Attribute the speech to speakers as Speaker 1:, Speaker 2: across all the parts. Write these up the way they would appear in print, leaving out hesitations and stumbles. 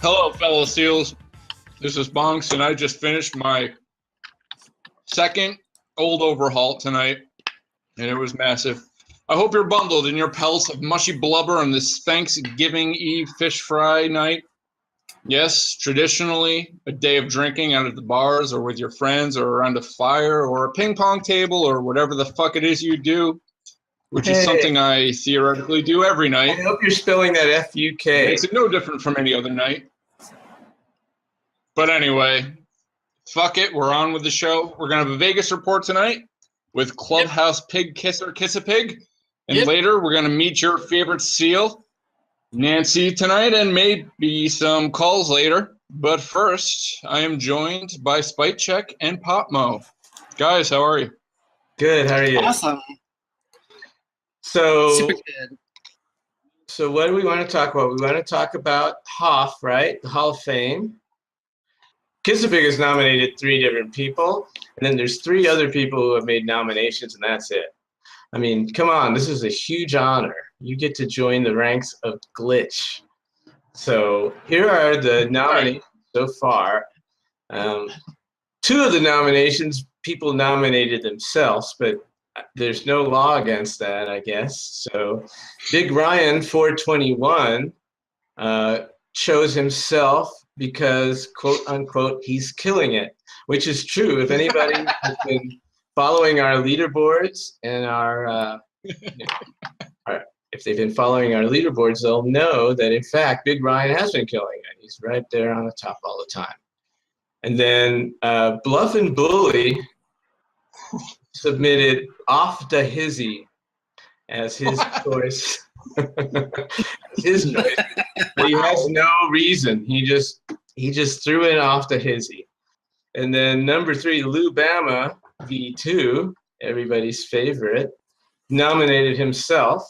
Speaker 1: Hello, fellow SEALs. This is Bonks, and I just finished my second old overhaul tonight, and it was massive. I hope you're bundled in your pelts of mushy blubber on this Thanksgiving Eve fish fry night. Yes, traditionally, a day of drinking out at the bars or with your friends or around a fire or a ping pong table or whatever the fuck it is you do, which is something I theoretically do every night.
Speaker 2: I hope you're spelling that F-U-K.
Speaker 1: Makes it no different from any other night. But anyway, fuck it. We're on with the show. We're going to have a Vegas report tonight with Clubhouse Pig Kisser Kissapig. And later, we're going to meet your favorite SEAL, Nancy, tonight, and maybe some calls later. But first, I am joined by Spite Check and Popmo. Guys, how are you?
Speaker 2: Good. How are you?
Speaker 3: Awesome.
Speaker 2: Super
Speaker 3: good.
Speaker 2: So what do we want to talk about? We want to talk about Hoff, right? The Hall of Fame. Kissapig has nominated 3 different people, and then there's 3 other people who have made nominations, and that's it. I mean, come on, this is a huge honor. You get to join the ranks of Glitch. So here are the nominees so far. 2 of the nominations, people nominated themselves, but there's no law against that, I guess. So Big Ryan 421 chose himself because, quote unquote, he's killing it, which is true. If anybody has been following our leaderboards and if they've been following our leaderboards, they'll know that, in fact, Big Ryan has been killing it. He's right there on the top all the time. And then Bluff and Bully submitted Off the Hizzy as his choice. His choice. But he has no reason. He just threw it off the Hizzy. And then number 3, Lou Bama V2, everybody's favorite, nominated himself.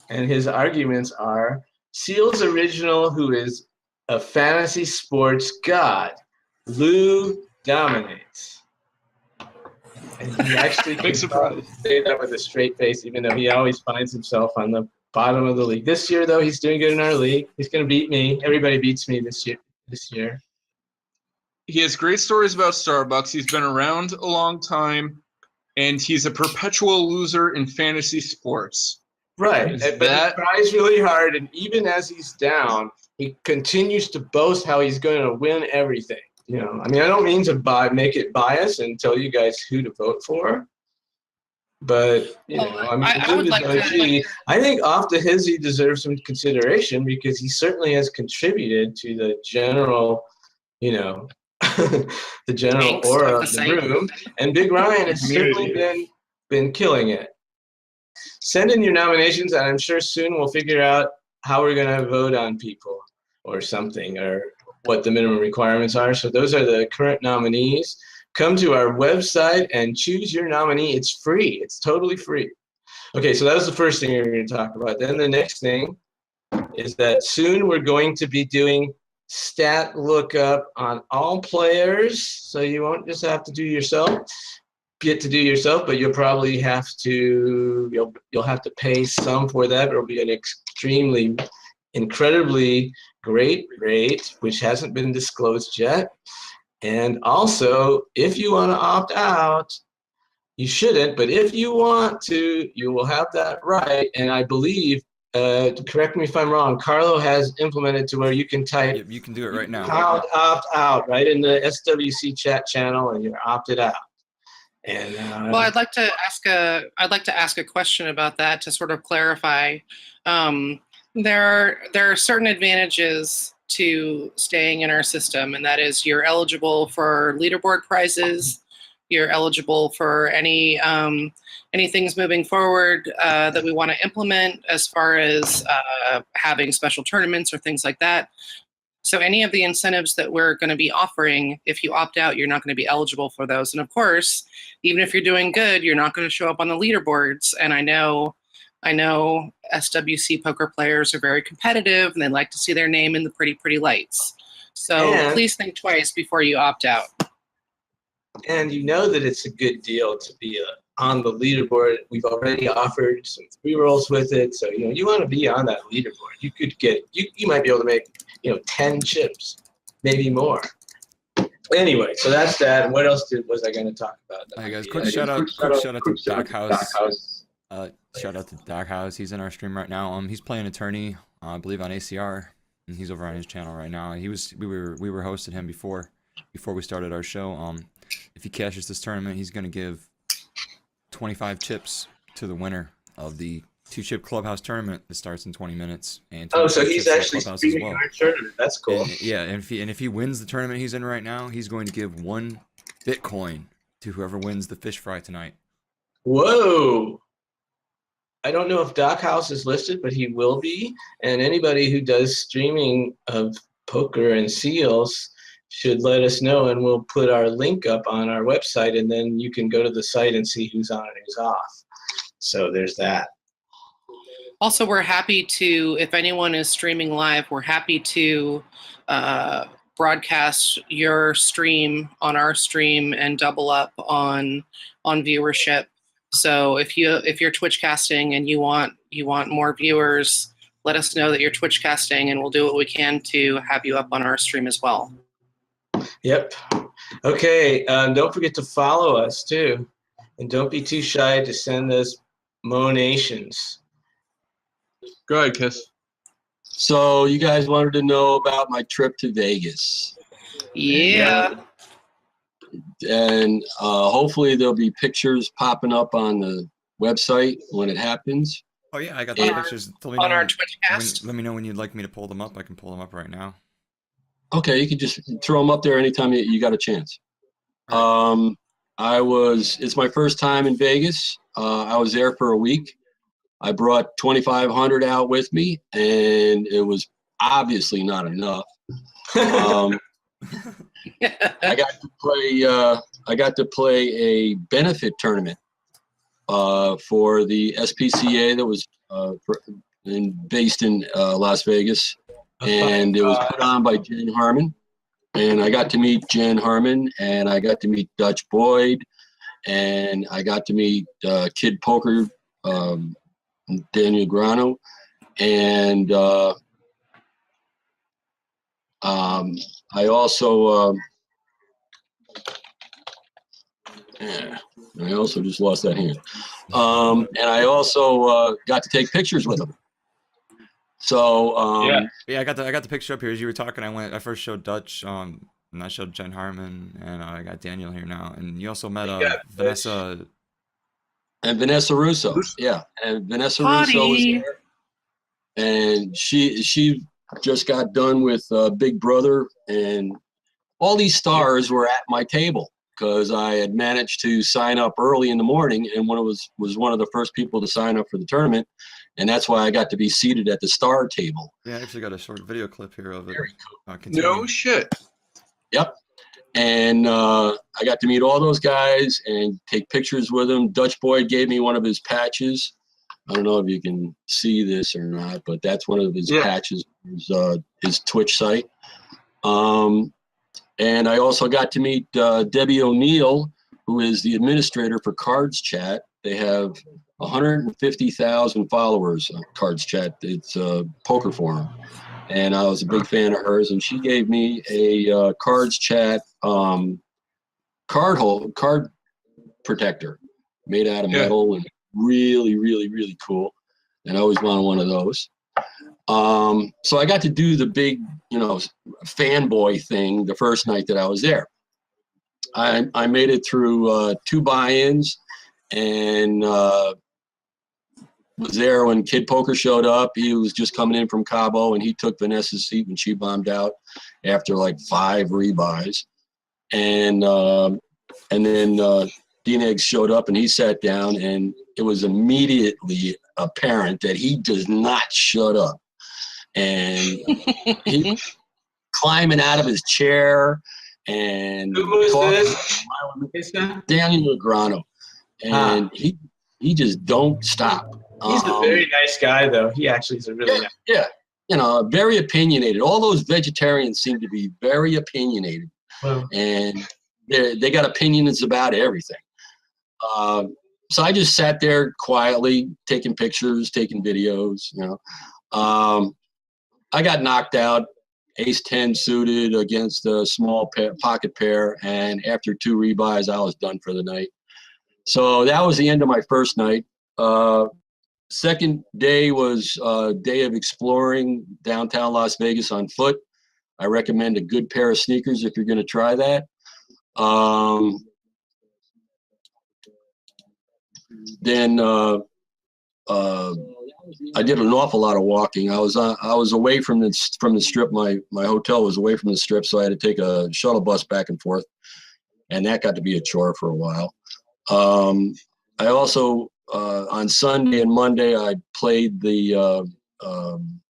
Speaker 2: And his arguments are SEAL's original, who is a fantasy sports god. Lou dominates. And he actually
Speaker 1: Big surprise.
Speaker 2: Say that with a straight face, even though he always finds himself on the bottom of the league. This year, though, he's doing good in our league. He's going to beat me. Everybody beats me this year.
Speaker 1: He has great stories about Starbucks. He's been around a long time, and he's a perpetual loser in fantasy sports.
Speaker 2: Right, but he tries really hard, and even as he's down, he continues to boast how he's going to win everything. You know, I mean, I don't mean to make it biased and tell you guys who to vote for, but you know, I mean, I think Off the Hizzy deserves some consideration because he certainly has contributed to the general, you know, the general aura of the room, and Big Ryan has certainly been killing it. Send in your nominations, and I'm sure soon we'll figure out how we're going to vote on people or something, or what the minimum requirements are. So those are the current nominees. Come to our website and choose your nominee. It's free. It's totally free. Okay, so that was the first thing we were going to talk about. Then the next thing is that soon we're going to be doing stat lookup on all players. So you won't just have to do yourself. Get to do yourself, but you'll probably have to you'll have to pay some for that. It'll be an incredibly great rate, which hasn't been disclosed yet. And also, if you want to opt out, you shouldn't, but if you want to, you will have that right. And I believe, correct me if I'm wrong, Carlo has implemented to where you can type.
Speaker 4: Yep, you can do it right now.
Speaker 2: Opt out right in the SWC chat channel, and you're opted out. And,
Speaker 3: well, I'd like to ask a question about that to sort of clarify. There are certain advantages to staying in our system, and that is you're eligible for leaderboard prizes. You're eligible for any things moving forward that we want to implement as far as having special tournaments or things like that. So any of the incentives that we're going to be offering, if you opt out, you're not going to be eligible for those. And of course, even if you're doing good, you're not going to show up on the leaderboards. And I know SWC poker players are very competitive and they like to see their name in the pretty lights. So please think twice before you opt out.
Speaker 2: And you know that it's a good deal to be on the leaderboard. We've already offered some free rolls with it, so you want to be on that leaderboard. You could get you might be able to make 10 chips, maybe more. Anyway, so that's that. And what else was I going to talk about?
Speaker 4: Hey guys, quick shout out to Doc House. Shout out to Doc House. He's in our stream right now. He's playing attorney, I believe on ACR, and he's over on his channel right now. We were hosted him before we started our show. If he cashes this tournament, he's gonna give 25 chips to the winner of the 2-chip Clubhouse tournament that starts in 20 minutes. And
Speaker 2: so he's actually streaming our tournament. That's cool.
Speaker 4: And if he wins the tournament he's in right now, he's going to give 1 Bitcoin to whoever wins the fish fry tonight.
Speaker 2: Whoa! I don't know if Doc House is listed, but he will be. And anybody who does streaming of poker and seals should let us know, and we'll put our link up on our website, and then you can go to the site and see who's on and who's off. So there's that.
Speaker 3: Also, we're happy to, if anyone is streaming live, we're happy to broadcast your stream on our stream and double up on viewership. So if you're Twitch casting and you want more viewers, let us know that you're Twitch casting, and we'll do what we can to have you up on our stream as well.
Speaker 2: Yep. Okay. Don't forget to follow us too, and don't be too shy to send us monations.
Speaker 1: Go ahead, Kiss.
Speaker 5: So you guys wanted to know about my trip to Vegas.
Speaker 3: Yeah.
Speaker 5: And hopefully there'll be pictures popping up on the website when it happens.
Speaker 4: Oh yeah, I got the pictures.
Speaker 3: On our Twitch cast.
Speaker 4: Let me know when you'd like me to pull them up. I can pull them up right now.
Speaker 5: Okay, you can just throw them up there anytime you got a chance. It's my first time in Vegas. I was there for a week. I brought 2,500 out with me, and it was obviously not enough. I got to play a benefit tournament for the SPCA that was based in Las Vegas, and it was put on by Jen Harmon. And I got to meet Jen Harmon, and I got to meet Dutch Boyd, and I got to meet Kid Poker, Daniel Grano, and I also just lost that hand. And I also got to take pictures with him. So
Speaker 4: yeah, I got the picture up here as you were talking. I first showed Dutch, and I showed Jen Harmon, and I got Daniel here now. And you also met Vanessa.
Speaker 5: And Vanessa Russo, yeah, and Vanessa Russo was there, and she just got done with Big Brother, and all these stars were at my table because I had managed to sign up early in the morning, and was one of the first people to sign up for the tournament, and that's why I got to be seated at the star table.
Speaker 4: Yeah, I actually got a short video clip here of it.
Speaker 5: Very cool.
Speaker 1: No shit.
Speaker 5: Yep. And I got to meet all those guys and take pictures with them. Dutch Boyd gave me one of his patches. I don't know if you can see this or not, but that's one of his patches, his Twitch site. And I also got to meet Debbie O'Neill, who is the administrator for Cards Chat. They have 150,000 followers on Cards Chat. It's a poker forum. And I was a big fan of hers, and she gave me a Cards Chat card protector made out of metal, and really, really, really cool. And I always wanted one of those. So I got to do the big, fanboy thing the first night that I was there. I made it through 2 buy-ins, and was there when Kid Poker showed up. He was just coming in from Cabo, and he took Vanessa's seat when she bombed out after like 5 rebuys. And then Dean Eggs showed up, and he sat down, and it was immediately apparent that he does not shut up. And he was climbing out of his chair, and
Speaker 2: who was this?
Speaker 5: Daniel Grano. And he just don't stop.
Speaker 2: He's a very nice guy, though. He actually is a really nice guy.
Speaker 5: Yeah, very opinionated. All those vegetarians seem to be very opinionated. Wow. And they got opinions about everything. So I just sat there quietly, taking pictures, taking videos. I got knocked out, ace 10 suited against a small pocket pair, and after 2 rebuys, I was done for the night. So that was the end of my first night. Second day was a day of exploring downtown Las Vegas on foot. I recommend a good pair of sneakers if you're going to try that. Then I did an awful lot of walking. I was away from the strip. My hotel was away from the strip, so I had to take a shuttle bus back and forth, and that got to be a chore for a while. I also on Sunday and Monday I played the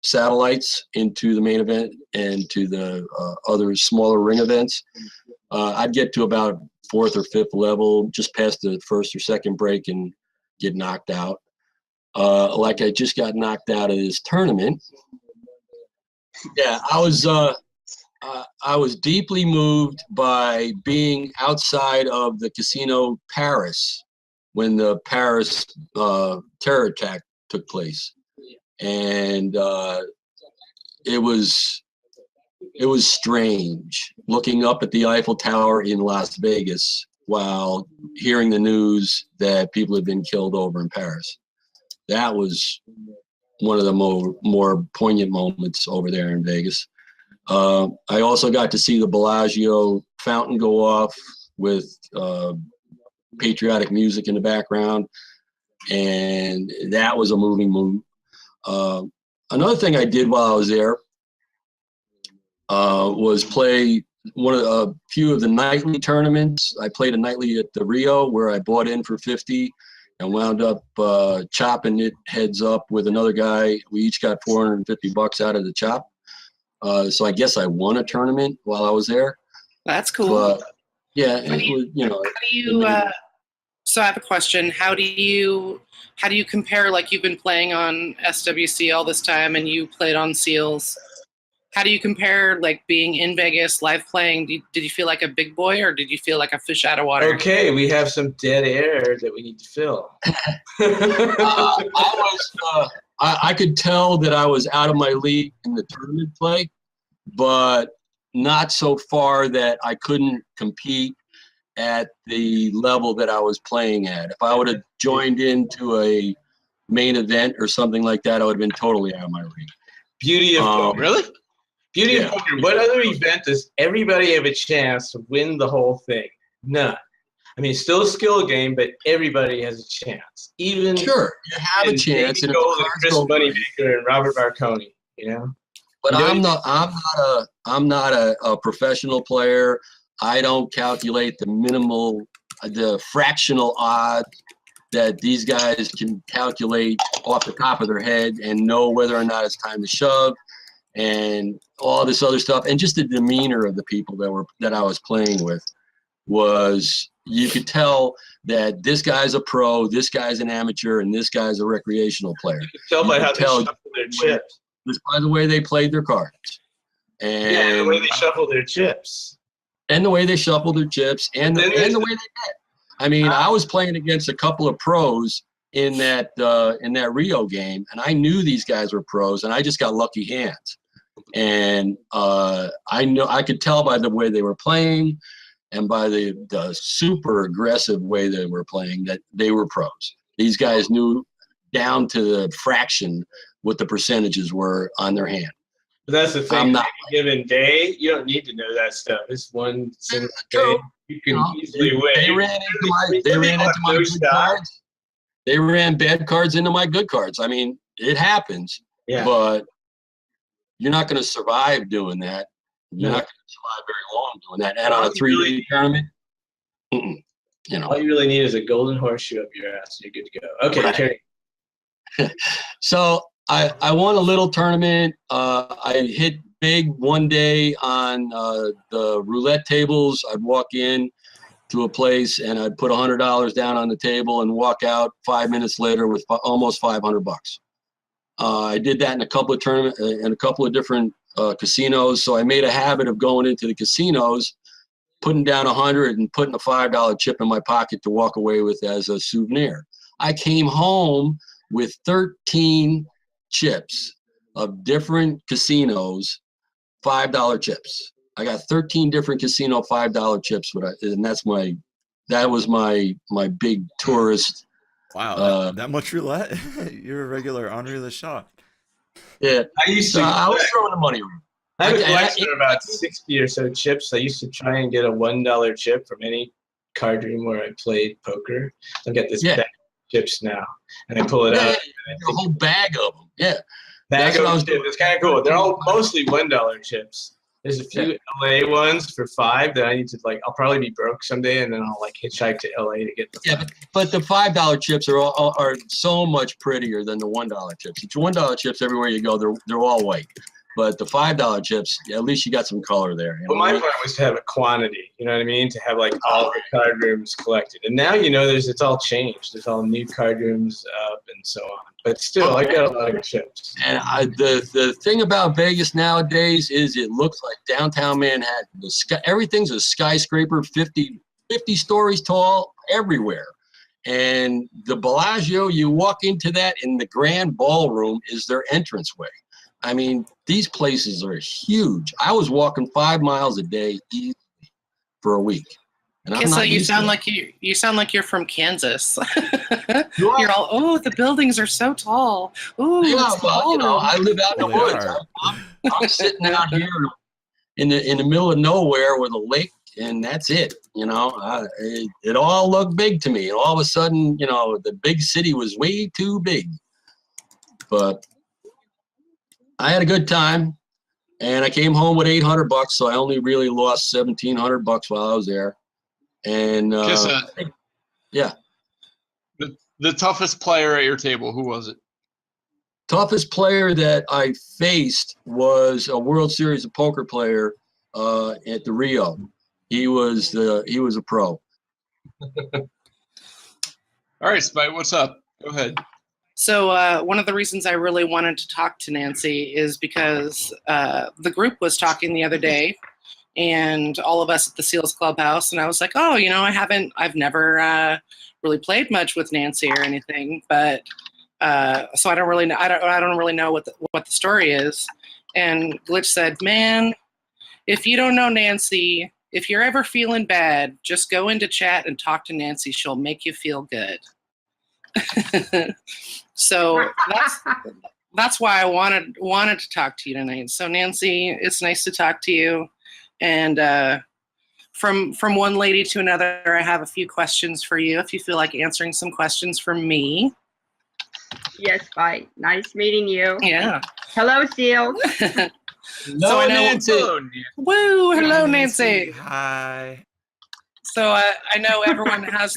Speaker 5: satellites into the main event and to the other smaller ring events. I'd get to about 4th or 5th level, just past the 1st or 2nd break, and get knocked out. Like I just got knocked out of this tournament. Yeah, I was deeply moved by being outside of the Casino Paris when the Paris terror attack took place, and it was strange looking up at the Eiffel Tower in Las Vegas while hearing the news that people had been killed over in Paris. That was one of the more poignant moments over there in Vegas. I also got to see the Bellagio fountain go off with patriotic music in the background, and that was a moving move. Another thing I did while I was there was play a few of the nightly tournaments. I played a nightly at the Rio where I bought in for 50 and wound up chopping it heads up with another guy. We each got $450 out of the chop. So I guess I won a tournament while I was there.
Speaker 3: That's cool.
Speaker 5: But yeah,
Speaker 3: How do you, so I have a question. How do you compare, like you've been playing on SWC all this time and you played on Seals? How do you compare, like, being in Vegas, live playing? Did you feel like a big boy or did you feel like a fish out of water?
Speaker 2: Okay, we have some dead air that we need to fill.
Speaker 5: I could tell that I was out of my league in the tournament play, but not so far that I couldn't compete at the level that I was playing at. If I would have joined into a main event or something like that, I would have been totally out of my league.
Speaker 2: Beauty of poker.
Speaker 1: Really?
Speaker 2: Beauty of poker. What other event does everybody have a chance to win the whole thing? None. I mean, it's still a skill game, but everybody has a chance. Even
Speaker 5: sure, you have a chance.
Speaker 2: And Chris Moneymaker and Robert Marconi, you know.
Speaker 5: But I'm not a professional player. I don't calculate the fractional odds that these guys can calculate off the top of their head and know whether or not it's time to shove and all this other stuff. And just the demeanor of the people that I was playing with was, you could tell that this guy's a pro, this guy's an amateur, and this guy's a recreational player.
Speaker 2: You could tell by how they shuffle their chips.
Speaker 5: Just by the way they played their cards. And
Speaker 2: the way they shuffle their chips.
Speaker 5: And the way they shuffle their chips and the way they bet. I mean, I was playing against a couple of pros in that Rio game, and I knew these guys were pros, and I just got lucky hands. And I could tell by the way they were playing and by the super aggressive way they were playing that they were pros. These guys knew down to the fraction what the percentages were on their hand.
Speaker 2: But that's the thing. On any given day, you don't need to know that stuff. It's one single day. You can easily win.
Speaker 5: They ran into my good cards. They ran bad cards into my good cards. I mean, it happens. Yeah. But you're not going to survive doing that. You're not going to survive very long doing that. And on a 3-day tournament, you know.
Speaker 2: All you really need is a golden horseshoe up your ass. You're good to go. Okay,
Speaker 5: right.
Speaker 2: Terry.
Speaker 5: So I won a little tournament. I hit big one day on the roulette tables. I'd walk in to a place and I'd put $100 down on the table and walk out 5 minutes later with almost $500. I did that in a couple of tournaments in a couple of different casinos. So I made a habit of going into the casinos putting down 100 and putting a $5 chip in my pocket to walk away with as a souvenir. I came home with 13 chips of different casinos, $5 chips. I got 13 different casino $5 chips, and that was my big tourist.
Speaker 4: Wow, that much roulette? You're a regular Henri Le Chat.
Speaker 5: Yeah,
Speaker 2: I
Speaker 5: was throwing the money around.
Speaker 2: I have a collection of about 60 or so chips. I used to try and get a $1 chip from any card room where I played poker. I've got this bag of chips now, and I pull it out.
Speaker 5: A whole bag of them. Yeah,
Speaker 2: bag of chips. It's kind of cool. They're all mostly $1 chips. There's a few LA ones for $5 that I need to I'll probably be broke someday, and then I'll hitchhike to LA to get them.
Speaker 5: Yeah, but the $5 chips are so much prettier than the $1 chips. It's $1 chips everywhere you go. They're all white. But the $5 chips, at least you got some color there.
Speaker 2: Well, my plan was to have a quantity, you know what I mean? To have all the card rooms collected. And now, it's all changed. There's all new card rooms up and so on. But still, I got a lot of chips.
Speaker 5: And the thing about Vegas nowadays is it looks like downtown Manhattan. Everything's a skyscraper, 50 stories tall everywhere. And the Bellagio, you walk into that in the grand ballroom is their entranceway. I mean, these places are huge. I was walking 5 miles a day easily for a week. And
Speaker 3: so you sound like you're from Kansas. You're all, the buildings are so tall. Ooh,
Speaker 5: yeah, well, I live out in the woods. I'm sitting out here in the middle of nowhere with a lake, and that's it. It all looked big to me. And all of a sudden, the big city was way too big. But I had a good time, and I came home with $800, so I only really lost $1,700 while I was there. And yeah,
Speaker 1: the toughest player at your table, who was it?
Speaker 5: Toughest player that I faced was a World Series of Poker player at the Rio. He was a pro.
Speaker 1: All right, Spite, what's up? Go ahead.
Speaker 3: So one of the reasons I really wanted to talk to Nancy is because the group was talking the other day, and all of us at the Seals Clubhouse, and I was like, I've never really played much with Nancy or anything, but so I don't really know what the story is. And Glitch said, man, if you don't know Nancy, if you're ever feeling bad, just go into chat and talk to Nancy. She'll make you feel good. So that's why I wanted to talk to you tonight. So Nancy, it's nice to talk to you. And from one lady to another, I have a few questions for you. If you feel like answering some questions from me.
Speaker 6: Yes, bye. Nice meeting you.
Speaker 3: Yeah.
Speaker 6: Hello, Seal.
Speaker 5: Hello, Nancy.
Speaker 3: Woo! Hello, Nancy.
Speaker 4: Hi.
Speaker 3: So I know everyone has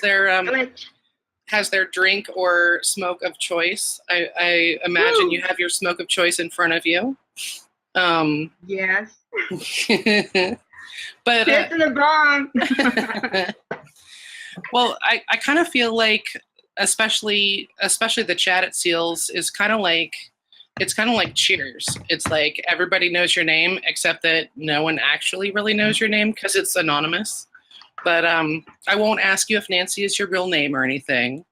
Speaker 3: their drink or smoke of choice. I imagine you have your smoke of choice in front of you.
Speaker 6: Yes.
Speaker 3: But
Speaker 6: Kiss in the bomb.
Speaker 3: Well, I kind of feel like, especially the chat at Seals is kind of like Cheers. It's like everybody knows your name except that no one actually really knows your name because it's anonymous. But I won't ask you if Nancy is your real name or anything.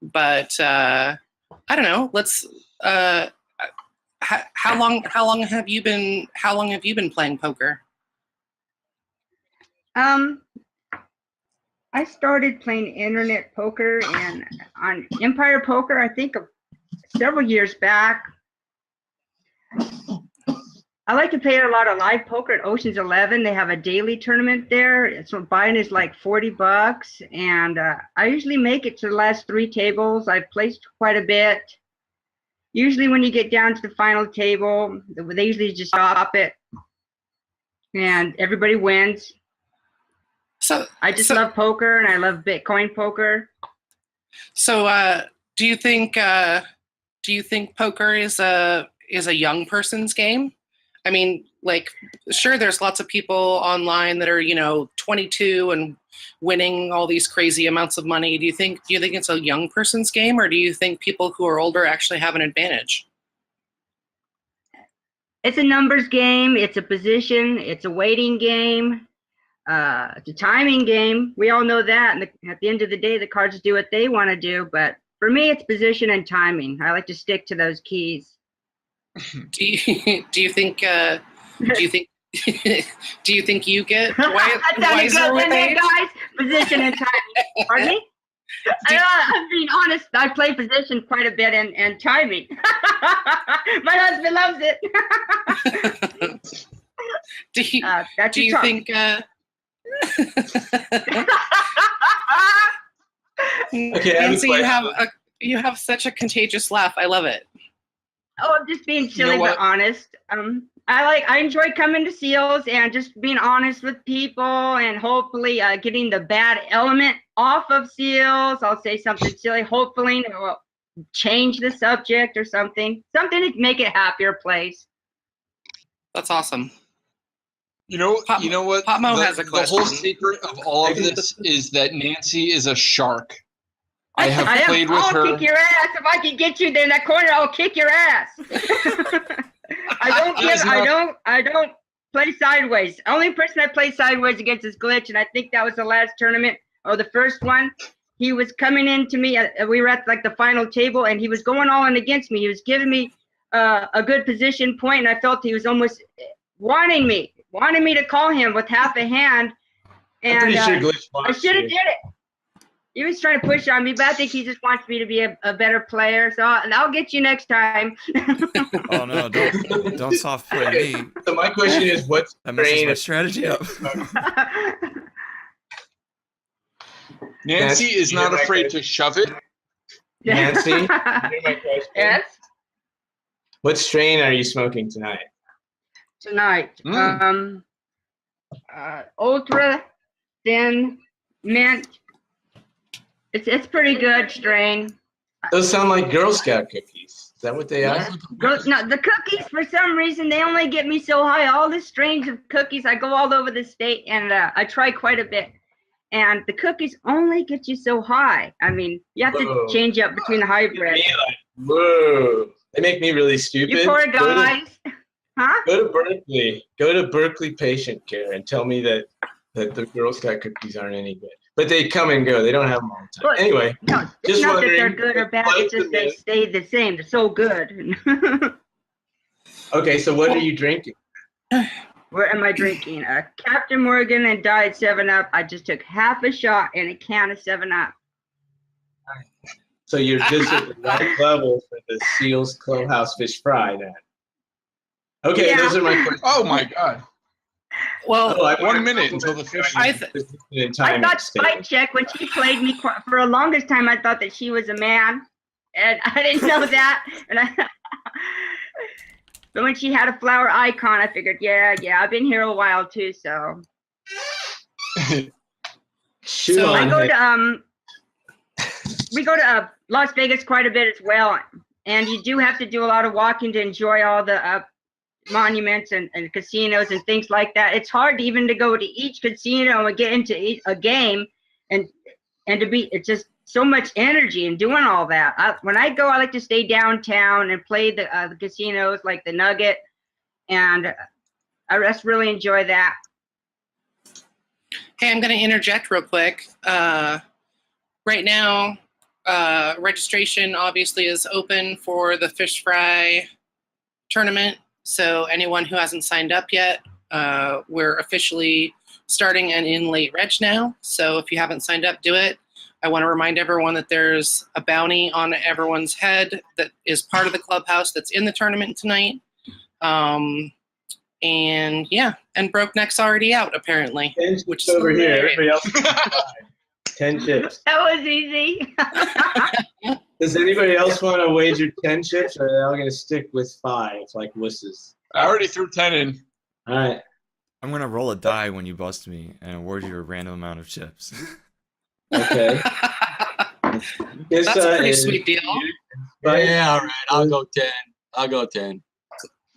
Speaker 3: But I don't know. Let's. How long have you been playing poker?
Speaker 6: I started playing internet poker and on Empire Poker, I think several years back. I like to play a lot of live poker at Ocean's 11. They have a daily tournament there. So buying is like $40, and I usually make it to the last 3 tables. I've placed quite a bit. Usually when you get down to the final table, they usually just stop it, and everybody wins.
Speaker 3: So
Speaker 6: I just love poker, and I love Bitcoin poker.
Speaker 3: So do you think poker is a young person's game? I mean, like, sure, there's lots of people online that are, 22 and winning all these crazy amounts of money. Do you think it's a young person's game, or do you think people who are older actually have an advantage?
Speaker 6: It's a numbers game. It's a position. It's a waiting game. It's a timing game. We all know that. And at the end of the day, the cards do what they want to do. But for me, it's position and timing. I like to stick to those keys.
Speaker 3: Do you think do you think you get wiser with age?
Speaker 6: Guys, position and timing. Pardon me? I'm being honest. I play position quite a bit and timing. My husband loves it.
Speaker 3: Do you think?
Speaker 2: Okay,
Speaker 3: Nancy, you have such a contagious laugh. I love it.
Speaker 6: Oh, I'm just being silly but honest. I enjoy coming to seals and just being honest with people and hopefully getting the bad element off of seals. I'll say something silly, hopefully it will change the subject or something to make it a happier place.
Speaker 3: That's awesome.
Speaker 1: You know what?
Speaker 3: Pop Mo has a question.
Speaker 1: The whole secret of all of this is that Nancy is a shark. I have played with her.
Speaker 6: I'll kick your ass. If I can get you there in that corner, I'll kick your ass. I don't play sideways. Only person I play sideways against is Glitch, and I think that was the last tournament or the first one. He was coming into me. We were at like the final table, and he was going all in against me. He was giving me a good position point, and I felt he was almost wanting me to call him with half a hand. And
Speaker 2: I'm pretty sure Glitch
Speaker 6: I should have did it. He was trying to push on me, but I think he just wants me to be a better player. So I'll get you next time.
Speaker 4: Oh no! Don't soft play me.
Speaker 2: So my question is, what's
Speaker 4: that messes my strategy up?
Speaker 1: Nancy is not afraid to shove it.
Speaker 2: Nancy, here's my question.
Speaker 6: Yes.
Speaker 2: What strain are you smoking tonight?
Speaker 6: Ultra thin mint. It's pretty good strain.
Speaker 2: Those sound like Girl Scout cookies. Is that what they are?
Speaker 6: No, the cookies, for some reason, they only get me so high. All the strains of cookies, I go all over the state, and I try quite a bit. And the cookies only get you so high. I mean, you have to change up between the hybrid.
Speaker 2: Whoa. They make me really stupid.
Speaker 6: You poor guys. Huh?
Speaker 2: Go to Berkeley. Go to Berkeley Patient Care and tell me that the Girl Scout cookies aren't any good. But they come and go. They don't have them all the time.
Speaker 6: Well,
Speaker 2: anyway,
Speaker 6: no, it's
Speaker 2: just
Speaker 6: not that
Speaker 2: wondering.
Speaker 6: they're good or bad. It's just they stay the same. They're so good.
Speaker 2: Okay, so what are you drinking?
Speaker 6: What am I drinking? Captain Morgan and Diet 7-Up. I just took half a shot in a can of 7-Up.
Speaker 2: So you're just at the right level for the Seals Clubhouse Fish Fry then. Okay,
Speaker 6: Yeah.
Speaker 2: those are my questions.
Speaker 1: Oh my God!
Speaker 3: Well,
Speaker 1: 1 minute until the fish.
Speaker 6: I thought Spike Check, when she played me for the longest time, I thought that she was a man, and I didn't know that. But when she had a flower icon, I figured, yeah, I've been here a while too, so.
Speaker 2: So
Speaker 6: we go to Las Vegas quite a bit as well, and you do have to do a lot of walking to enjoy all the monuments and casinos and things like that. It's hard even to go to each casino and get into a game and to be, it's just so much energy in doing all that. When I go, I like to stay downtown and play the casinos like the Nugget, and I just really enjoy that.
Speaker 3: hey, I'm going to interject real quick. Right now, registration obviously is open for the Fish Fry tournament. So anyone who hasn't signed up yet, we're officially starting an in late reg now. So if you haven't signed up, do it. I want to remind everyone that there's a bounty on everyone's head that is part of the clubhouse that's in the tournament tonight. And yeah, and Broke Neck's already out apparently.
Speaker 2: 10
Speaker 3: which
Speaker 2: chips over
Speaker 3: is
Speaker 2: here.
Speaker 3: great.
Speaker 2: Everybody else 10 chips.
Speaker 6: That was easy.
Speaker 2: Does anybody else want to wager 10 chips, or are they all going to stick with 5 like wusses?
Speaker 1: I already threw 10 in.
Speaker 2: All right.
Speaker 4: I'm gonna roll a die when you bust me and award you a random amount of chips.
Speaker 2: Okay.
Speaker 3: That's a pretty sweet deal.
Speaker 5: Yeah, all right. I'll go 10.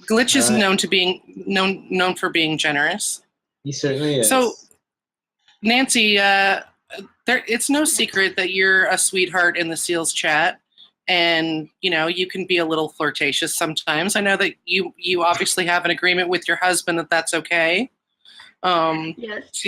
Speaker 3: Glitch is known to being known for being generous.
Speaker 2: He certainly is.
Speaker 3: So, Nancy, it's no secret that you're a sweetheart in the Seals chat, and you can be a little flirtatious sometimes. I know that you obviously have an agreement with your husband that that's okay.
Speaker 6: Yes.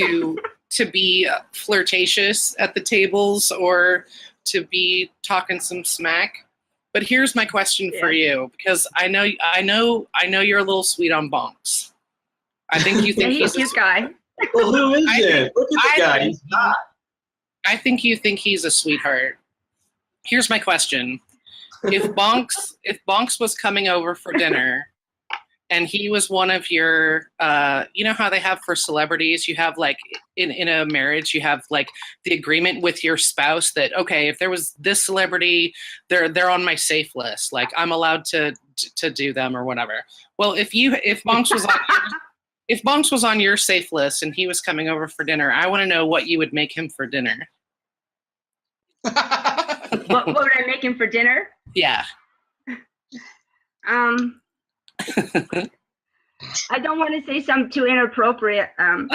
Speaker 3: to be flirtatious at the tables or to be talking some smack. But here's my question for you, because I know you're a little sweet on Bonks. I think you think
Speaker 6: he's a cute guy.
Speaker 2: Well, who is it? Look at the guy. He's not.
Speaker 3: I think you think he's a sweetheart. Here's my question. If Bonks was coming over for dinner and he was one of your, you know how they have for celebrities, you have like in a marriage, you have like the agreement with your spouse that, okay, if there was this celebrity, they're on my safe list. Like I'm allowed to do them or whatever. Well, if Bonks was on your safe list and he was coming over for dinner, I want to know what you would make him for dinner.
Speaker 6: What would I make him for dinner?
Speaker 3: Yeah.
Speaker 6: I don't want to say something too inappropriate.
Speaker 3: Why?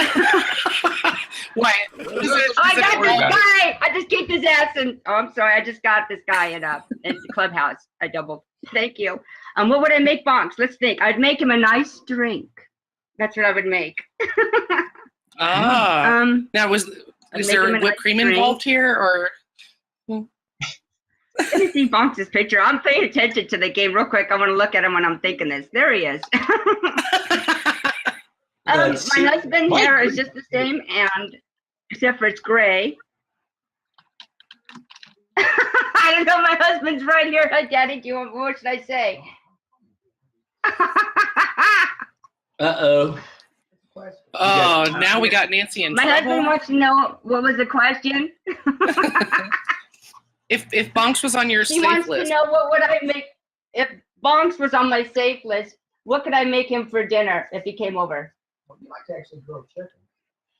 Speaker 6: I got this guy. I just kicked his ass, and I'm sorry. I just got this guy in the Clubhouse. I doubled. Thank you. What would I make Bonks? Let's think. I'd make him a nice drink. That's what I would make.
Speaker 3: Now, is there whipped cream involved here, or?
Speaker 6: Let me see Bonks' picture. I'm paying attention to the game real quick. I want to look at him when I'm thinking this. There he is. My husband's hair is just the same, and except for it's gray. I don't know. My husband's right here. Hi, Daddy. What should I say?
Speaker 2: Uh-oh.
Speaker 3: Oh, now we got Nancy in
Speaker 6: My
Speaker 3: trouble.
Speaker 6: husband wants to know what was the question.
Speaker 3: If Bonks was on your safe
Speaker 6: list. He wants
Speaker 3: list.
Speaker 6: to know what would I make if Bonks was on my safe list. What could I make him for dinner if he came over?
Speaker 7: Well, you like to actually grill chicken.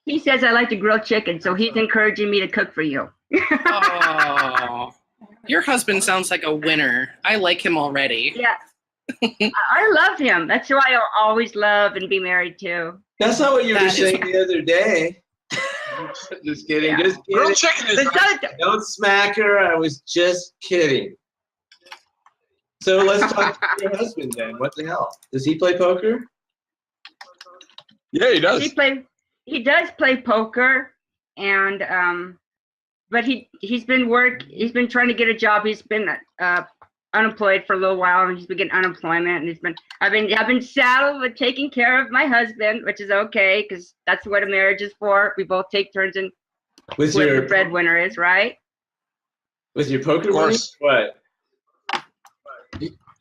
Speaker 6: He says I like to grill chicken, so he's encouraging me to cook for you.
Speaker 3: Oh, your husband sounds like a winner. I like him already.
Speaker 6: Yeah. I love him. That's who I always love and be married to.
Speaker 2: That's not what you were saying the other day. Just kidding.
Speaker 6: Yeah.
Speaker 2: Just kidding.
Speaker 1: Grilled chicken is nice.
Speaker 2: Don't smack her. I was just kidding. So let's talk to your husband then. What the hell? Does he play poker?
Speaker 1: Yeah, he does.
Speaker 6: He does play poker, and but he's been trying to get a job. He's been unemployed for a little while, and he's been getting unemployment, and I've been saddled with taking care of my husband, which is okay because that's what a marriage is for. We both take turns in whoever the breadwinner is, right?
Speaker 2: With your poker money? What?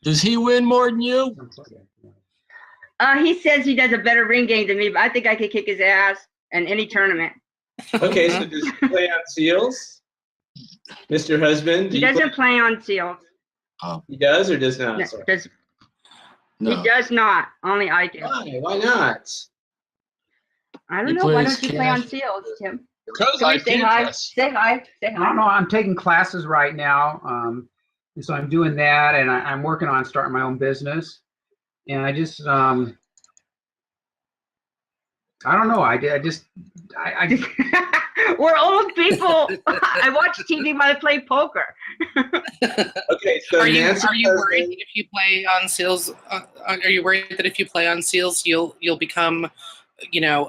Speaker 5: Does he win more than you?
Speaker 6: He says he does a better ring game than me, but I think I could kick his ass in any tournament.
Speaker 2: Okay, so does he play on seals? Mr. Husband?
Speaker 6: He doesn't play on seals.
Speaker 5: Oh.
Speaker 2: He does or does not?
Speaker 5: No.
Speaker 6: He does not. Only I do.
Speaker 2: Why? Why not?
Speaker 6: I don't know. Why don't you play on seals, Tim?
Speaker 1: Because I
Speaker 6: say
Speaker 1: can't
Speaker 6: hi.
Speaker 1: guess.
Speaker 6: Say hi. Say
Speaker 7: I
Speaker 6: hi.
Speaker 7: don't know. I'm taking classes right now, and so I'm doing that, and I'm working on starting my own business. And I just, I don't know. I just.
Speaker 6: We're old people. I watch TV while I play poker.
Speaker 2: Okay, so
Speaker 3: are you worried if you play on seals? Are you worried that if you play on seals, you'll become,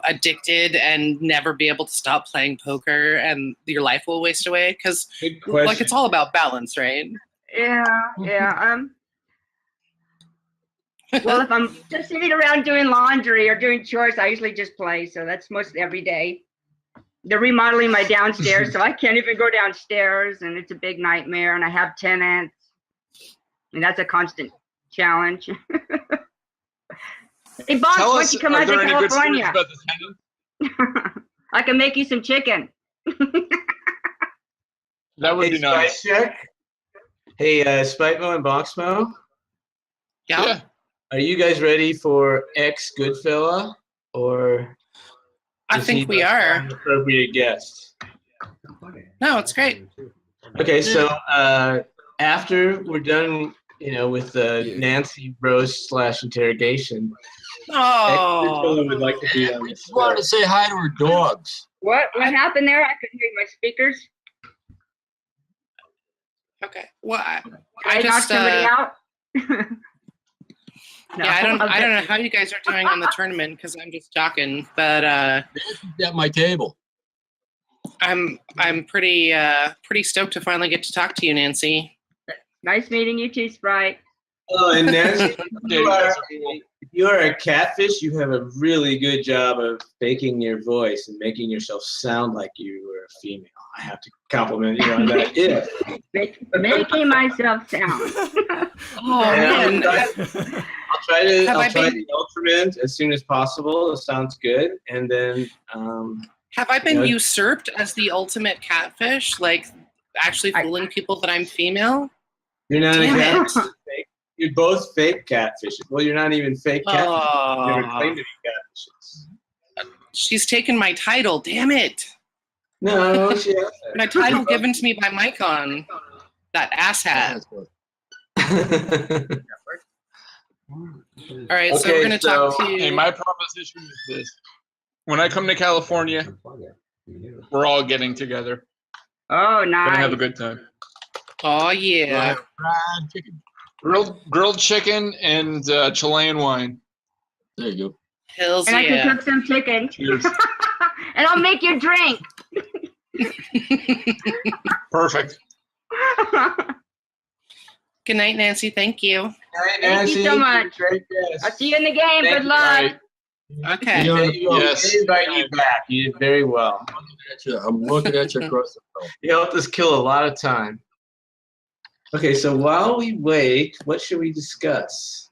Speaker 3: addicted and never be able to stop playing poker, and your life will waste away? Because like it's all about balance, right?
Speaker 6: Yeah. Well, if I'm just sitting around doing laundry or doing chores, I usually just play. So that's mostly every day. They're remodeling my downstairs, so I can't even go downstairs, and it's a big nightmare. And I have tenants, and that's a constant challenge. Hey, boss, why don't you come out to California? I can make you some chicken.
Speaker 1: That would be nice.
Speaker 2: Check. Hey, Spitemo and Boxmo.
Speaker 3: Yeah.
Speaker 2: Are you guys ready for Goodfella, or?
Speaker 3: I think we are.
Speaker 2: An appropriate guest.
Speaker 3: No, it's great.
Speaker 2: Okay, so after we're done, with the Nancy roast / interrogation,
Speaker 3: Oh,
Speaker 2: would like to be on
Speaker 5: We
Speaker 2: this.
Speaker 5: just wanted to say hi to her dogs.
Speaker 6: What happened there? I couldn't hear my speakers.
Speaker 3: okay. Well,
Speaker 6: I knocked somebody out. No,
Speaker 3: Yeah, I don't know how you guys are doing on the tournament because I'm just jocking, but
Speaker 5: Nancy's at my table.
Speaker 3: I'm pretty stoked to finally get to talk to you, Nancy.
Speaker 6: Nice meeting you too, Sprite.
Speaker 2: Oh, and Nancy, if you are a catfish, you have a really good job of faking your voice and making yourself sound like you were a female. I have to compliment you on that. Yeah.
Speaker 6: Making myself sound.
Speaker 3: Oh
Speaker 2: And
Speaker 3: man,
Speaker 2: I'll try the Ultraman as soon as possible. It sounds good. And then
Speaker 3: have I been usurped as the ultimate catfish? Like actually fooling people that I'm female?
Speaker 2: you're not
Speaker 3: Damn
Speaker 2: a
Speaker 3: it.
Speaker 2: catfish. You're both fake catfishes. Well, you're not even fake catfish. You never
Speaker 3: Oh,
Speaker 2: claimed to be catfishes.
Speaker 3: she's taken my title. Damn it!
Speaker 2: No, she
Speaker 3: My title given to me by Mycon, that asshat. All right, so
Speaker 2: Okay,
Speaker 3: we're gonna talk to.
Speaker 1: Hey, my proposition is this: when I come to California, we're all getting together.
Speaker 6: Oh,
Speaker 1: Gonna
Speaker 6: nice.
Speaker 1: have a good time.
Speaker 3: Oh yeah.
Speaker 5: Fried chicken.
Speaker 1: Grilled chicken and Chilean wine.
Speaker 5: There you go.
Speaker 3: Hills
Speaker 6: And I can
Speaker 3: yeah.
Speaker 6: cook some chicken.
Speaker 1: Cheers.
Speaker 6: And I'll make you drink.
Speaker 1: Perfect.
Speaker 3: Good night, Nancy. Thank you.
Speaker 6: Thank you so much. I'll see you in the game. Good luck.
Speaker 3: Okay.
Speaker 1: Yes.
Speaker 2: We invite you back. You did very well.
Speaker 5: I'm looking at you across the phone.
Speaker 2: You helped us kill a lot of time. Okay, so while we wait, what should we discuss?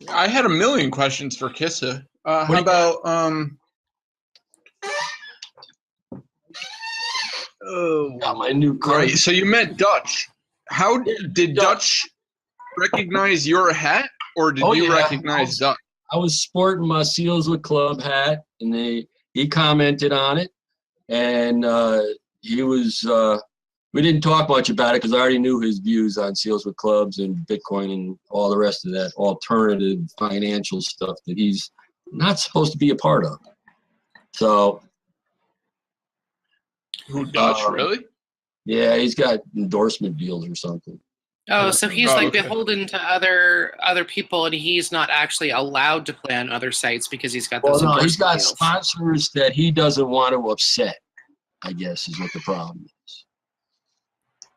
Speaker 1: I had a million questions for Kissa. How
Speaker 5: you
Speaker 1: about
Speaker 5: Got my new car.
Speaker 1: right? So you met Dutch. How did Dutch recognize your hat, or did
Speaker 5: Oh,
Speaker 1: you
Speaker 5: yeah.
Speaker 1: recognize Dutch?
Speaker 5: I was sporting my Seals with Club hat, and he commented on it, and he was. We didn't talk much about it because I already knew his views on Seals with Clubs and Bitcoin and all the rest of that alternative financial stuff that he's not supposed to be a part of. So.
Speaker 1: Who Dutch? Really?
Speaker 5: Yeah, he's got endorsement deals or something.
Speaker 3: Oh, so he's
Speaker 1: Oh,
Speaker 3: like
Speaker 1: okay.
Speaker 3: beholden to other people, and he's not actually allowed to play on other sites because he's got those.
Speaker 5: Well, no, he's
Speaker 3: endorsement
Speaker 5: got
Speaker 3: deals.
Speaker 5: sponsors that he doesn't want to upset, I guess is what the problem is.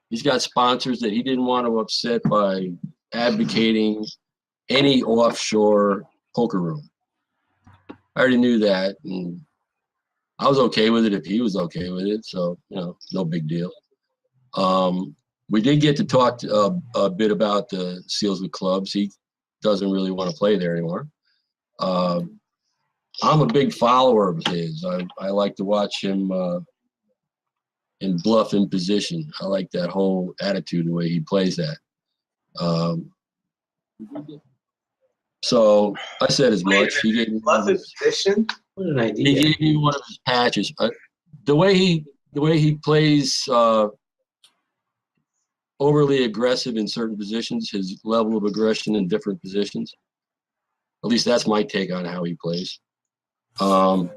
Speaker 5: He's got sponsors that he didn't want to upset by advocating any offshore poker room. I already knew that, and I was okay with it if he was okay with it, so, no big deal. We did get to talk a bit about the Seals with Clubs. He doesn't really want to play there anymore. I'm a big follower of his. I like to watch him in bluff in position. I like that whole attitude, the way he plays that. So I said as much. He gave me
Speaker 2: Bluff in position? What an idea.
Speaker 5: He gave me one of his patches. The way he plays overly aggressive in certain positions, his level of aggression in different positions. At least that's my take on how he plays. But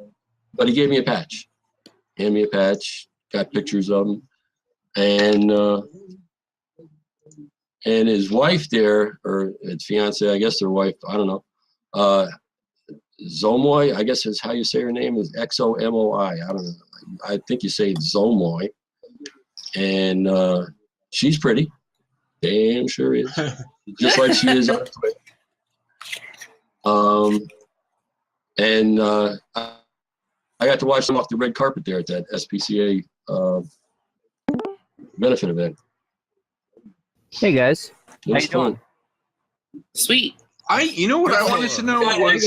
Speaker 5: he gave me a patch. Handed me a patch. Got pictures of him, and his wife there, or his fiance, I guess their wife, I don't know. Zomoy, I guess is how you say her name, is Xomoi. I don't know. I think you say Zomoy, and she's pretty. Damn sure is. Just like she is on Twitter. And I got to watch them off the red carpet there at that SPCA benefit event.
Speaker 8: Hey guys,
Speaker 5: It was fun.
Speaker 3: Sweet.
Speaker 1: You know what I wanted to know was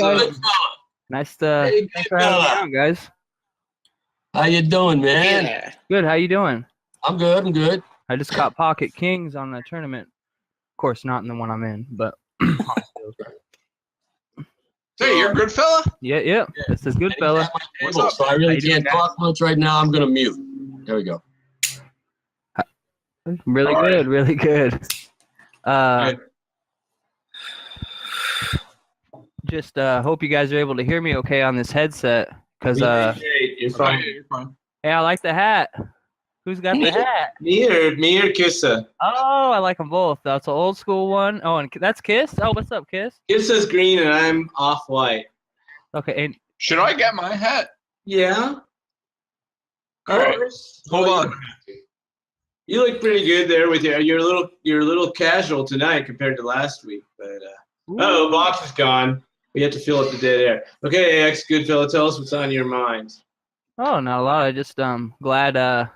Speaker 8: nice for having me on, guys.
Speaker 5: How you doing, man?
Speaker 3: Yeah.
Speaker 8: Good. How you doing?
Speaker 5: I'm good. I'm good.
Speaker 8: I just caught Pocket Kings on the tournament. Of course, not in the one I'm in, but.
Speaker 1: Hey, you're Goodfella?
Speaker 8: Yeah. This is Goodfella.
Speaker 1: What's up?
Speaker 5: So I really
Speaker 8: How you doing,
Speaker 5: can't talk much right now. I'm gonna mute. There we go.
Speaker 8: Really
Speaker 1: All
Speaker 8: good. Really good.
Speaker 1: Right.
Speaker 8: Just hope you guys are able to hear me okay on this headset, because
Speaker 2: You're fine.
Speaker 1: You're fine.
Speaker 8: hey, I like the hat. Who's got the hat?
Speaker 2: Me or Kissa?
Speaker 8: Oh, I like them both. That's an old school one. Oh, and that's Kiss. Oh, what's up, Kiss?
Speaker 2: Kissa's green and I'm off-white.
Speaker 8: Okay, and
Speaker 1: Should I get my hat?
Speaker 2: Yeah.
Speaker 1: All right. Hold on.
Speaker 2: You look pretty good there with you're a little casual tonight compared to last week, but box is gone. We have to fill up the dead air. Okay, X Goodfella, tell us what's on your mind.
Speaker 8: oh, not a lot. I just glad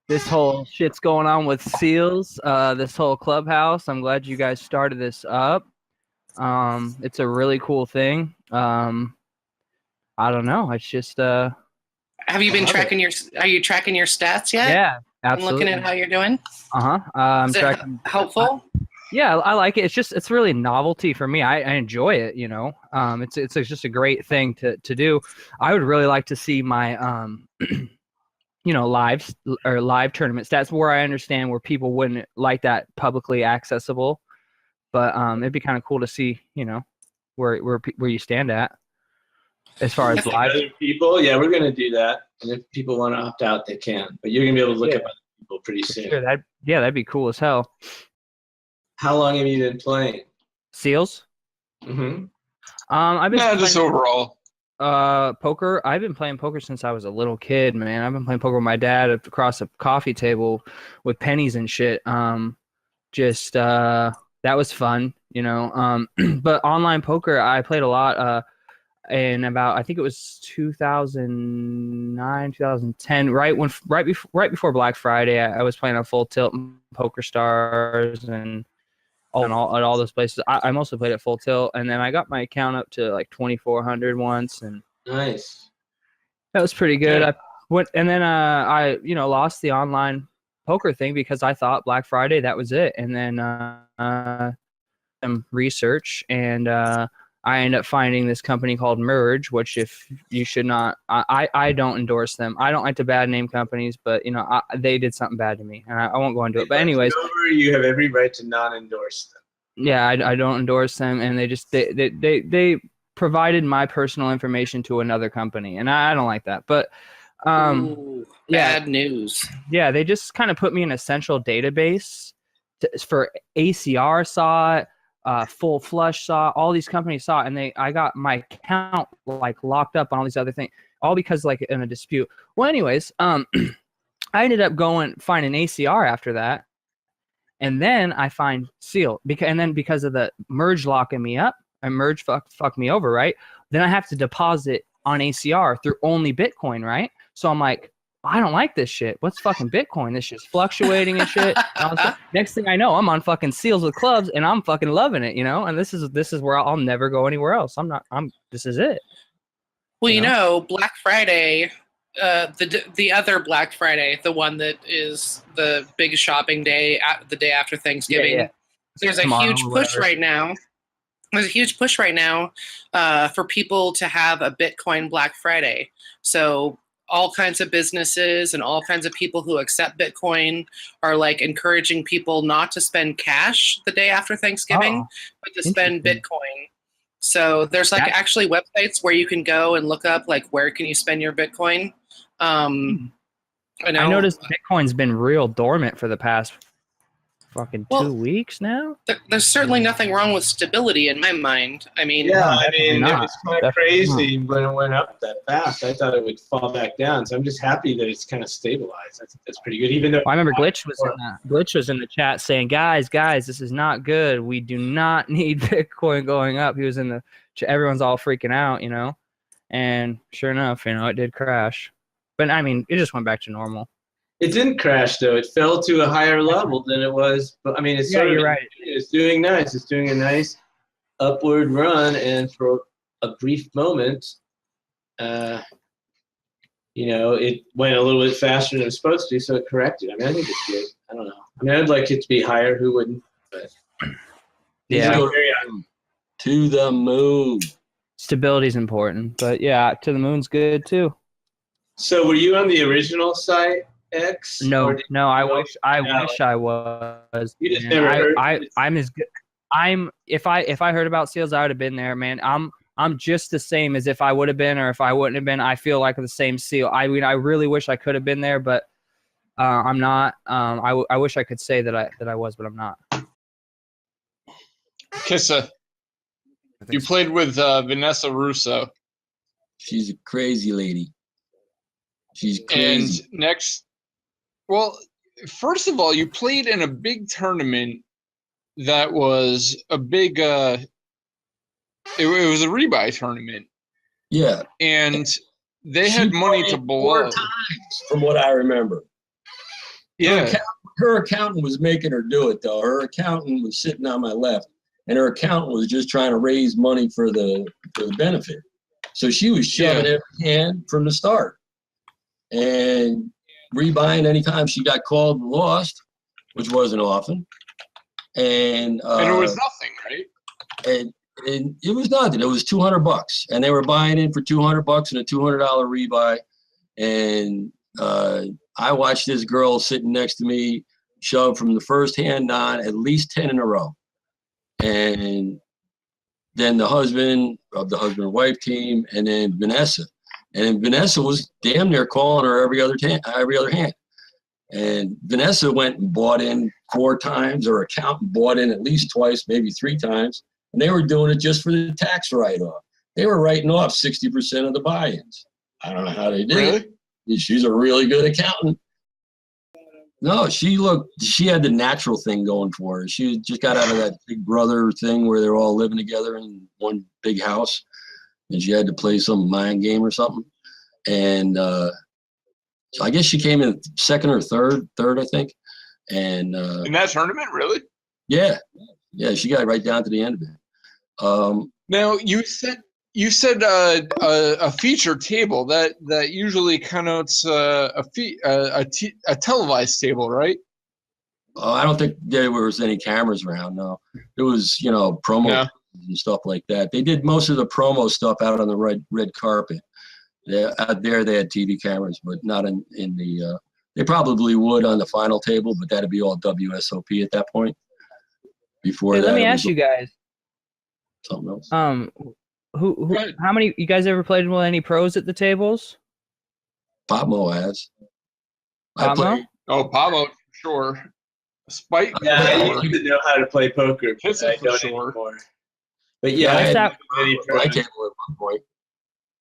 Speaker 8: this whole shit's going on with Seals. This whole Clubhouse. I'm glad you guys started this up. It's a really cool thing. I don't know. It's just
Speaker 3: Have you been tracking are you tracking your stats yet?
Speaker 8: yeah,
Speaker 3: And
Speaker 8: absolutely.
Speaker 3: looking at how you're doing?
Speaker 8: I'm
Speaker 3: Is it
Speaker 8: tracking.
Speaker 3: helpful?
Speaker 8: Yeah, I like it. It's really novelty for me. I enjoy it. You know, it's just a great thing to do. I would really like to see my live tournament stats where I understand where people wouldn't like that publicly accessible, but it'd be kind of cool to see where you stand at as far as live.
Speaker 2: Other people, yeah, we're gonna do that, and if people want to opt out, they can. But you're gonna be able to look up other people pretty soon.
Speaker 8: Sure, that'd be cool as hell.
Speaker 2: How long have you been playing?
Speaker 8: Seals.
Speaker 2: Mm-hmm.
Speaker 8: I've been
Speaker 1: Just overall.
Speaker 8: poker. I've been playing poker since I was a little kid, man. I've been playing poker with my dad across a coffee table with pennies and shit. That was fun, but online poker I played a lot in about, I think it was 2009, 2010, right before Black Friday. I was playing on Full Tilt and Poker Stars and all those places. I mostly played at Full Tilt, and then I got my account up to like 2,400 once, and
Speaker 2: Nice.
Speaker 8: that was pretty good.
Speaker 2: Yeah.
Speaker 8: I lost the online poker thing because I thought Black Friday that was it, and then some research, and I ended up finding this company called Merge, which if you should not, I don't endorse them. I don't like to bad name companies, but they did something bad to me, and I won't go into it. But anyways,
Speaker 2: you have every right to not endorse them.
Speaker 8: yeah, I don't endorse them, and they provided my personal information to another company, and I don't like that. But
Speaker 3: Ooh, bad news.
Speaker 8: Yeah, they just kind of put me in a central database for ACR saw it. Full Flush saw, all these companies saw it, and I got my account like locked up on all these other things, all because like in a dispute. Well, anyways, I ended up finding ACR after that, and then I find Seal because of the Merge locking me up, and Merge fucked me over, right? Then I have to deposit on ACR through only Bitcoin, right? So I'm like, I don't like this shit. What's fucking Bitcoin? This shit's fluctuating and shit. Next thing I know, I'm on fucking Seals with clubs, and I'm fucking loving it, And this is where I'll never go anywhere else. This is it.
Speaker 3: Well, Black Friday, the other Black Friday, the one that is the big shopping day, the day after Thanksgiving.
Speaker 8: Yeah.
Speaker 3: There's a huge push right now. There's a huge push right now for people to have a Bitcoin Black Friday. So all kinds of businesses and all kinds of people who accept Bitcoin are like encouraging people not to spend cash the day after Thanksgiving, but to spend Bitcoin. So there's like actually websites where you can go and look up like where can you spend your Bitcoin. I
Speaker 8: noticed Bitcoin's been real dormant for the past fucking 2 weeks now.
Speaker 3: There's certainly nothing wrong with stability in my mind. I mean,
Speaker 2: it was kind of crazy when it went up that fast. I thought it would fall back down. So I'm just happy that it's kind of stabilized. I think that's pretty good. Even though
Speaker 8: I remember Glitch was in the chat saying, guys, this is not good. We do not need Bitcoin going up. He was in the chat. Everyone's all freaking out, and sure enough, it did crash. But I mean, it just went back to normal.
Speaker 2: It didn't crash though. It fell to a higher level than it was. But I mean, it's
Speaker 8: you're right.
Speaker 2: It's doing nice. It's doing a nice upward run, and for a brief moment, it went a little bit faster than it was supposed to, so it corrected. I mean, I think it's good. I don't know. I mean, I'd like it to be higher. Who wouldn't? But
Speaker 8: yeah,
Speaker 5: to the moon.
Speaker 8: Stability's important, but yeah, to the moon's good too.
Speaker 2: So, were you on the original site? X?
Speaker 8: No, I wish I was.
Speaker 2: You just never heard.
Speaker 8: I'm as good. If I heard about Seals, I would have been there, man. I'm just the same as if I would have been or if I wouldn't have been. I feel like the same Seal. I mean, I really wish I could have been there, but I'm not. I wish I could say that I was, but I'm not.
Speaker 1: Kissa, you played with Vanessa Russo.
Speaker 5: She's a crazy lady. She's crazy.
Speaker 1: And next, well, first of all, you played in a big tournament that was a big, it was a rebuy tournament.
Speaker 5: Yeah.
Speaker 1: And they had money to blow.
Speaker 5: 4 times, from what I remember.
Speaker 1: Yeah.
Speaker 5: Her accountant was making her do it, though. Her accountant was sitting on my left, and her accountant was just trying to raise money for the benefit. So she was shoving every hand from the start. And rebuying anytime she got called and lost, which wasn't often. And
Speaker 1: it was nothing, right?
Speaker 5: And it was nothing. It was $200, and they were buying in for $200 and a $200 rebuy. And I watched this girl sitting next to me shove from the first hand on at least 10 in a row. And then the husband of the husband and wife team, and then Vanessa. And Vanessa was damn near calling her every other hand. And Vanessa went and bought in 4 times. Her accountant bought in at least twice, maybe 3 times. And they were doing it just for the tax write-off. They were writing off 60% of the buy-ins. I don't know how they did it. She's a really good accountant. No, she had the natural thing going for her. She just got out of that Big Brother thing where they're all living together in one big house. And she had to play some mind game or something. And so I guess she came in second or third, I think. And
Speaker 1: in that tournament, really?
Speaker 5: Yeah. Yeah, she got right down to the end of it.
Speaker 1: Now you said a feature table that usually connotes a televised table, right?
Speaker 5: I don't think there was any cameras around. No, it was promo and stuff like that. They did most of the promo stuff out on the red carpet. Out there they had TV cameras, but not in the. They probably would on the final table, but that'd be all WSOP at that point. Before that,
Speaker 8: let me ask you guys.
Speaker 5: Something else.
Speaker 8: Who? How many? You guys ever played with any pros at the tables?
Speaker 5: Pablo has.
Speaker 8: I played.
Speaker 1: Oh, Pablo, sure. Spike.
Speaker 2: Yeah, I used to know how to play poker.
Speaker 1: But I don't anymore.
Speaker 2: But yeah,
Speaker 5: I had my table at one point.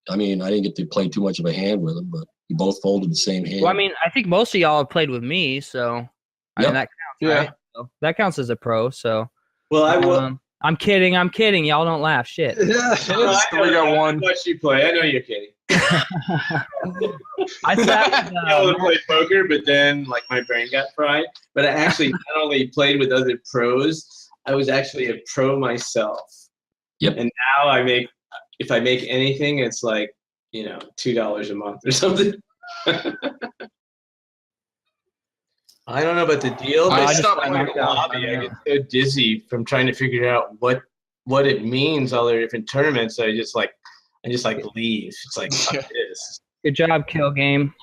Speaker 5: I mean, I didn't get to play too much of a hand with him, but we both folded the same hand.
Speaker 8: Well, I mean, I think most of y'all have played with me, so I mean, that counts, right? So that counts as a pro. So,
Speaker 2: well, I will.
Speaker 8: I'm kidding. Y'all don't laugh. Shit.
Speaker 2: Yeah,
Speaker 1: we got one.
Speaker 2: Watch you play. I know you're kidding.
Speaker 8: I sat with,
Speaker 2: I to play poker, but then like my brain got fried. But I actually not only played with other pros, I was actually a pro myself.
Speaker 5: Yep.
Speaker 2: And now if I make anything, it's like $2 a month or something. I don't know about the deal, but
Speaker 1: I stopped playing
Speaker 2: the lobby. I get so dizzy from trying to figure out what it means, all the different tournaments. I just leave. It's like fuck this.
Speaker 8: Good job, Kill Game.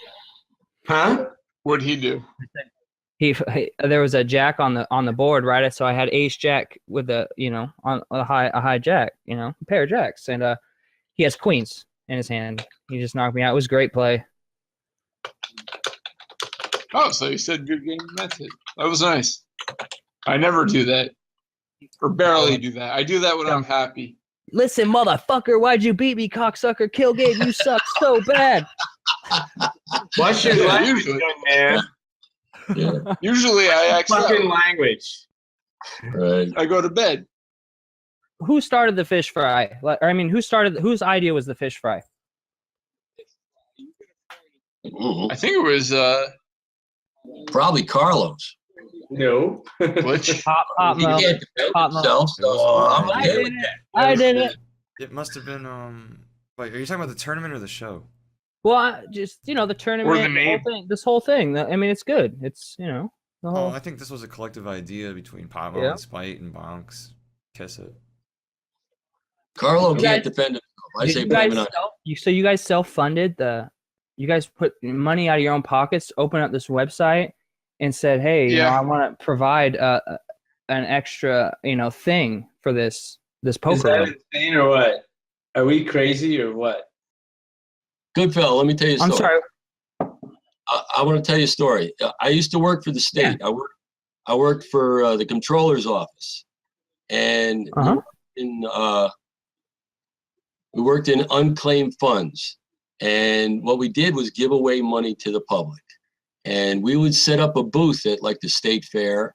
Speaker 2: Huh?
Speaker 1: What'd he do?
Speaker 8: He there was a jack on the board, right? So I had ace jack with on a high jack, a pair of jacks, and he has queens in his hand. He just knocked me out. It was a great play.
Speaker 1: Oh, so you said good game method. That was nice. I never do that, or barely do that. I do that when I'm happy.
Speaker 8: Listen, motherfucker, why'd you beat me, cocksucker? Kill Game, you suck so bad.
Speaker 2: What's your language, young man?
Speaker 5: Yeah.
Speaker 1: Usually I actually
Speaker 2: fucking language.
Speaker 5: Right.
Speaker 1: I go to bed.
Speaker 8: Who started the fish fry? I mean, whose idea was the fish fry?
Speaker 5: Mm-hmm.
Speaker 1: I think it was
Speaker 5: probably Carlos.
Speaker 2: No.
Speaker 1: Which
Speaker 8: Pop
Speaker 5: He can't defend himself, so I'm okay with that.
Speaker 8: I did it.
Speaker 4: It must have been Wait, are you talking about the tournament or the show?
Speaker 8: Well, just the tournament,
Speaker 1: or the name.
Speaker 8: This whole thing. I mean, it's good. It's the whole.
Speaker 4: I think this was a collective idea between Pablo and Spite and Bonks. Kiss it.
Speaker 5: Carlo can't defend himself. I say blame it on.
Speaker 8: So you guys self-funded you guys put money out of your own pockets, open up this website, and said, "Hey, I want to provide an extra, thing for this poker."
Speaker 2: Is that insane or what? Are we crazy or what?
Speaker 5: Goodfella, let me tell you something.
Speaker 8: I'm sorry.
Speaker 5: I want to tell you a story. I used to work for the state. I worked for the comptroller's office, and we worked in unclaimed funds. And what we did was give away money to the public. And we would set up a booth at like the state fair,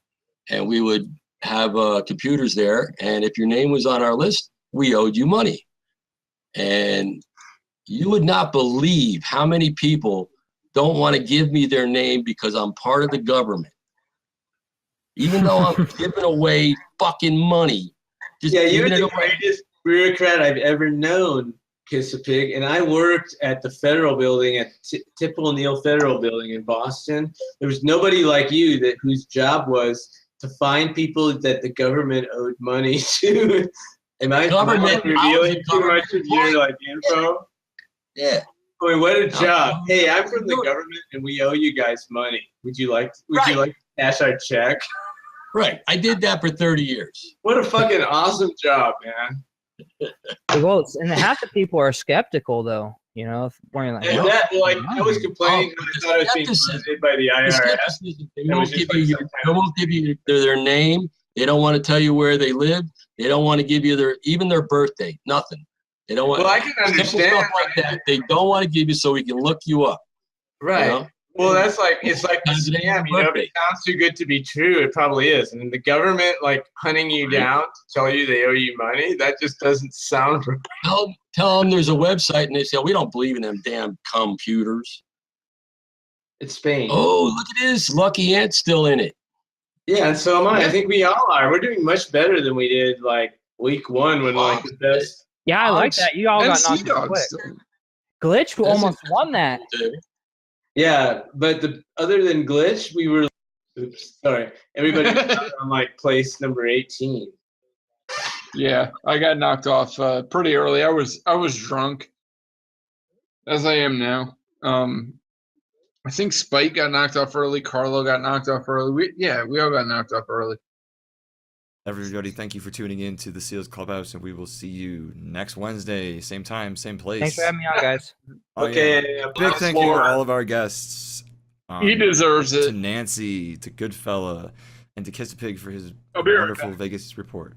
Speaker 5: and we would have computers there. And if your name was on our list, we owed you money. And you would not believe how many people don't want to give me their name because I'm part of the government. Even though I'm giving away fucking money.
Speaker 2: You're the greatest bureaucrat I've ever known, Kissapig. And I worked at the federal building, at Tip O'Neill Federal Building in Boston. There was nobody like you whose job was to find people that the government owed money to. Am I revealing too much of your info?
Speaker 5: Yeah.
Speaker 2: I mean, what a job. Hey, I'm from the government and we owe you guys money. Would you like to cash our check?
Speaker 5: Right. I did that for 30 years.
Speaker 2: What a fucking awesome job, man.
Speaker 8: Well, and half the people are skeptical, though. You know, I
Speaker 2: was complaining when I thought I was being funded by the IRS.
Speaker 5: They won't give you their name. They don't want to tell you where they live. They don't want to give you even their birthday. Nothing. They don't want.
Speaker 2: Well, I can understand
Speaker 5: stuff like that. They don't want to give you so we can look you up.
Speaker 2: Right.
Speaker 5: You know?
Speaker 2: Well, it's like the scam. You know, if it sounds too good to be true, it probably is. And the government hunting you down to tell you they owe you money, that just doesn't sound right.
Speaker 5: Tell them there's a website, and they say, we don't believe in them damn computers.
Speaker 2: It's Spain.
Speaker 5: Oh, look at this. Lucky Ant's still in it.
Speaker 2: Yeah, and so am I. I think we all are. We're doing much better than we did week one when the best.
Speaker 8: Yeah, I like that. You all got knocked out quick. Glitch almost won that.
Speaker 2: Yeah, but other than Glitch, we were. Oops, sorry. Everybody was on place number 18.
Speaker 1: Yeah, I got knocked off pretty early. I was drunk, as I am now. I think Spike got knocked off early. Carlo got knocked off early. We all got knocked off early.
Speaker 4: Everybody, thank you for tuning in to the Seals Clubhouse, and we will see you next Wednesday, same time, same place.
Speaker 8: Thanks for having me on, guys.
Speaker 2: Okay.
Speaker 4: Yeah. Big thank you to all of our guests.
Speaker 1: He deserves it.
Speaker 4: To Nancy, to Goodfella, and to Kissapig for his wonderful Vegas report.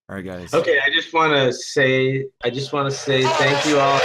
Speaker 4: All right, guys.
Speaker 2: Okay, I just want to say thank you all.